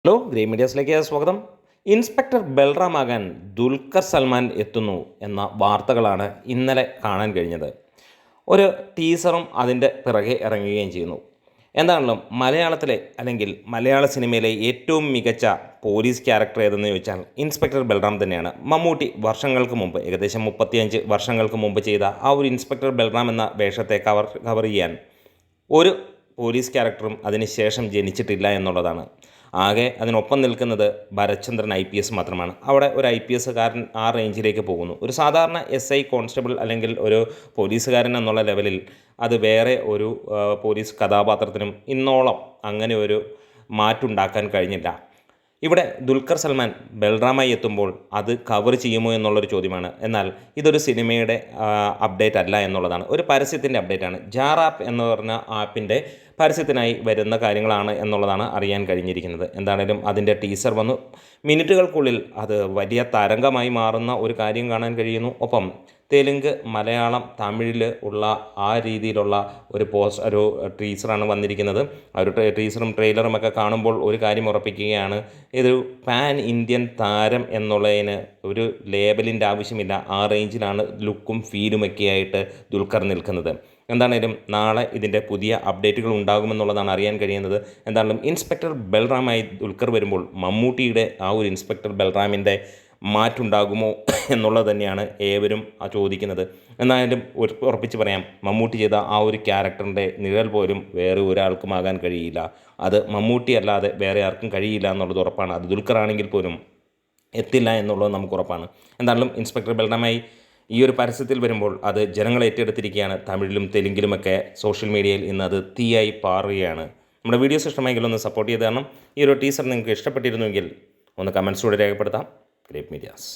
Hello grey മീഡിയാസിലേക്ക് സ്വാഗതം. Inspector ബൽറാമാകാൻ Dulquer Salman എത്തുന്നു എന്ന വാർത്തകളാണ് ഇന്നലെ കാണാൻ കഴിഞ്ഞത്. ഒരു ടീസറും അതിൻ്റെ പിറകെ ഇറങ്ങുകയും ചെയ്യുന്നു. എന്താണെങ്കിലും മലയാളത്തിലെ അല്ലെങ്കിൽ മലയാള സിനിമയിലെ ഏറ്റവും മികച്ച പോലീസ് ക്യാരക്ടർ ഏതെന്ന് ചോദിച്ചാൽ ഇൻസ്പെക്ടർ ബൽറാം തന്നെയാണ്. മമ്മൂട്ടി വർഷങ്ങൾക്ക് മുമ്പ്, ഏകദേശം 35 വർഷങ്ങൾക്ക് മുമ്പ് ചെയ്ത ആ ഒരു ഇൻസ്പെക്ടർ ബൽറാം എന്ന വേഷത്തെ കവർ ചെയ്യാൻ ഒരു പോലീസ് ക്യാരക്ടറും അതിനുശേഷം ജനിച്ചിട്ടില്ല എന്നുള്ളതാണ്. ആകെ അതിനൊപ്പം നിൽക്കുന്നത് ഭരത്ചന്ദ്രൻ IPS മാത്രമാണ്. അവിടെ ഒരു IPS കാരൻ ആ റേഞ്ചിലേക്ക് പോകുന്നു. ഒരു സാധാരണ SI കോൺസ്റ്റബിൾ അല്ലെങ്കിൽ ഒരു പോലീസുകാരൻ എന്നുള്ള ലെവലിൽ അത് വേറെ ഒരു പോലീസ് കഥാപാത്രത്തിനും ഇന്നോളം അങ്ങനെ ഒരു മാറ്റുണ്ടാക്കാൻ കഴിഞ്ഞില്ല. ഇവിടെ ദുൽഖർ സൽമാൻ ബൽറാമായി എത്തുമ്പോൾ അത് കവർ ചെയ്യുമോ എന്നുള്ളൊരു ചോദ്യമാണ്. എന്നാൽ ഇതൊരു സിനിമയുടെ അപ്ഡേറ്റ് അല്ല എന്നുള്ളതാണ്, ഒരു പരസ്യത്തിൻ്റെ അപ്ഡേറ്റാണ്. ജാർ ആപ്പ് എന്ന് പറഞ്ഞ ആപ്പിൻ്റെ പരസ്യത്തിനായി വരുന്ന കാര്യങ്ങളാണ് എന്നുള്ളതാണ് അറിയാൻ കഴിഞ്ഞിരിക്കുന്നത്. എന്താണേലും അതിൻ്റെ ടീസർ വന്നു. മിനിറ്റുകൾക്കുള്ളിൽ അത് വലിയ തരംഗമായി മാറുന്ന ഒരു കാര്യം കാണാൻ കഴിയുന്നു. ഒപ്പം തെലുങ്ക്, മലയാളം, തമിഴിൽ ഉള്ള ആ രീതിയിലുള്ള ഒരു ടീസറാണ് വന്നിരിക്കുന്നത്. ആ ഒരു ടീസറും ട്രെയിലറും ഒക്കെ കാണുമ്പോൾ ഒരു കാര്യം ഉറപ്പിക്കുകയാണ്, ഇതൊരു പാൻ ഇന്ത്യൻ താരം എന്നുള്ളതിന് ഒരു ലേബലിൻ്റെ ആവശ്യമില്ല. ആ റേഞ്ചിലാണ് ലുക്കും ഫീലുമൊക്കെ ആയിട്ട് ദുൽഖർ നിൽക്കുന്നത്. എന്താണേലും നാളെ ഇതിൻ്റെ പുതിയ അപ്ഡേറ്റുകൾ ഉണ്ടാകുമെന്നുള്ളതാണ് അറിയാൻ കഴിയുന്നത്. എന്താണെങ്കിലും ഇൻസ്പെക്ടർ ബൽറാമായി ദുൽഖർ വരുമ്പോൾ മമ്മൂട്ടിയുടെ ആ ഒരു ഇൻസ്പെക്ടർ ബൽറാമിൻ്റെ മാറ്റുണ്ടാകുമോ എന്നുള്ളത് തന്നെയാണ് ഏവരും ചോദിക്കുന്നത്. എന്നാലും ഉറപ്പിച്ച് പറയാം, മമ്മൂട്ടി ചെയ്ത ആ ഒരു ക്യാരക്ടറിൻ്റെ നിഴൽ പോലും വേറെ ഒരാൾക്കുമാകാൻ കഴിയില്ല. അത് മമ്മൂട്ടി അല്ലാതെ വേറെ ആർക്കും കഴിയില്ല എന്നുള്ളത് ഉറപ്പാണ്. അത് ദുൽഖർ ആണെങ്കിൽ പോലും എത്തില്ല എന്നുള്ളത് നമുക്ക് ഉറപ്പാണ്. എന്താണെങ്കിലും ഇൻസ്പെക്ടർ ബൽറാമായി ഈ ഒരു പരസ്യത്തിൽ വരുമ്പോൾ അത് ജനങ്ങൾ ഏറ്റെടുത്തിരിക്കുകയാണ്. തമിഴിലും തെലുങ്കിലുമൊക്കെ സോഷ്യൽ മീഡിയയിൽ ഇന്ന് അത് തീയായി പാറുകയാണ്. നമ്മുടെ വീഡിയോസ് ഇഷ്ടമെങ്കിൽ ഒന്ന് സപ്പോർട്ട് ചെയ്ത് തരണം. ഈ ഒരു ടീസർ നിങ്ങൾക്ക് ഇഷ്ടപ്പെട്ടിരുന്നുവെങ്കിൽ ഒന്ന് കമൻസിലൂടെ രേഖപ്പെടുത്താം. Great medias.